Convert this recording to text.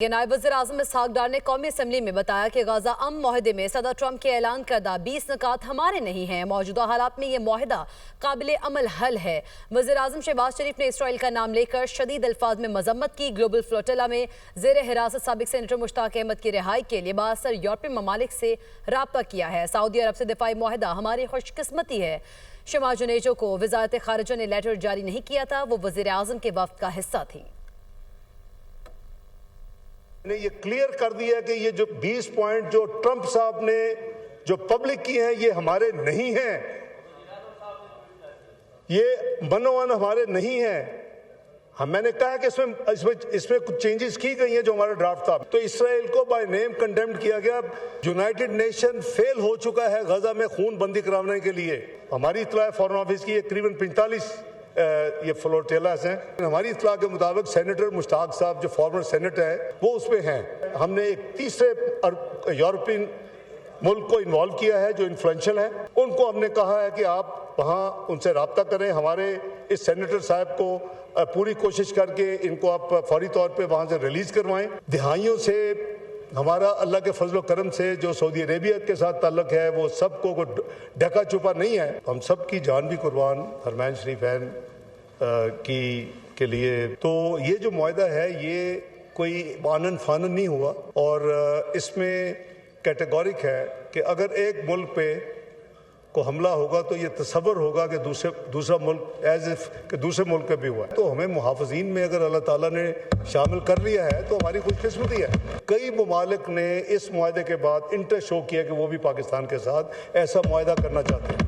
نائب وزیر اعظم اسحاق ڈار نے قومی اسمبلی میں بتایا کہ غزہ امن معاہدے میں صدر ٹرمپ کے اعلان کردہ 20 نکات ہمارے نہیں ہیں۔ موجودہ حالات میں یہ معاہدہ قابل عمل حل ہے۔ وزیر اعظم شہباز شریف نے اسرائیل کا نام لے کر شدید الفاظ میں مذمت کی۔ گلوبل فلوٹیلا میں زیر حراست سابق سینیٹر مشتاق احمد کی رہائی کے لیے بااثر یورپی ممالک سے رابطہ کیا ہے۔ سعودی عرب سے دفاعی معاہدہ ہماری خوش قسمتی ہے۔ شمع جنیجو کو وزارت خارجہ نے لیٹر جاری نہیں کیا تھا، وہ وزیر اعظم کے وفد کا حصہ تھی۔ نے یہ کلیئر کر دیا کہ یہ جو 20 پوائنٹ جو ٹرمپ صاحب نے جو پبلک کی ہیں یہ ہمارے نہیں ہیں، یہ منوان ہمارے نہیں ہیں۔ میں نے کہا کہ اس میں کچھ چینجز کی گئی ہیں جو ہمارا ڈرافٹ تھا، تو اسرائیل کو بائی نیم کنڈیمڈ کیا گیا۔ یونائٹڈ نیشن فیل ہو چکا ہے غزہ میں خون بندی کرانے کے لیے۔ ہماری اطلاع فارن آفس کی تقریباً 45 یہ فلوٹیلاز ہیں۔ ہماری اطلاع کے مطابق سینیٹر مشتاق صاحب جو فارمر سینیٹ ہے وہ اس پہ ہیں۔ ہم نے ایک تیسرے یورپین ملک کو انوالو کیا ہے جو انفلوئنشل ہے، ان کو ہم نے کہا ہے کہ آپ وہاں ان سے رابطہ کریں، ہمارے اس سینیٹر صاحب کو پوری کوشش کر کے ان کو آپ فوری طور پہ وہاں سے ریلیز کروائیں۔ دہائیوں سے ہمارا اللہ کے فضل و کرم سے جو سعودی عربیہ کے ساتھ تعلق ہے وہ سب کو ڈھکا چھپا نہیں ہے۔ ہم سب کی جان بھی قربان حرمین شریفین کے لیے۔ تو یہ جو معاہدہ ہے یہ کوئی آنن فانن نہیں ہوا، اور اس میں کیٹیگورک ہے کہ اگر ایک ملک پہ کو حملہ ہوگا تو یہ تصور ہوگا کہ دوسرا ملک ایز اف کہ دوسرے ملک پہ بھی ہوا ہے۔ تو ہمیں محافظین میں اگر اللہ تعالیٰ نے شامل کر لیا ہے تو ہماری خوش قسمتی ہے۔ کئی ممالک نے اس معاہدے کے بعد انٹرسٹ شو کیا کہ وہ بھی پاکستان کے ساتھ ایسا معاہدہ کرنا چاہتے ہیں۔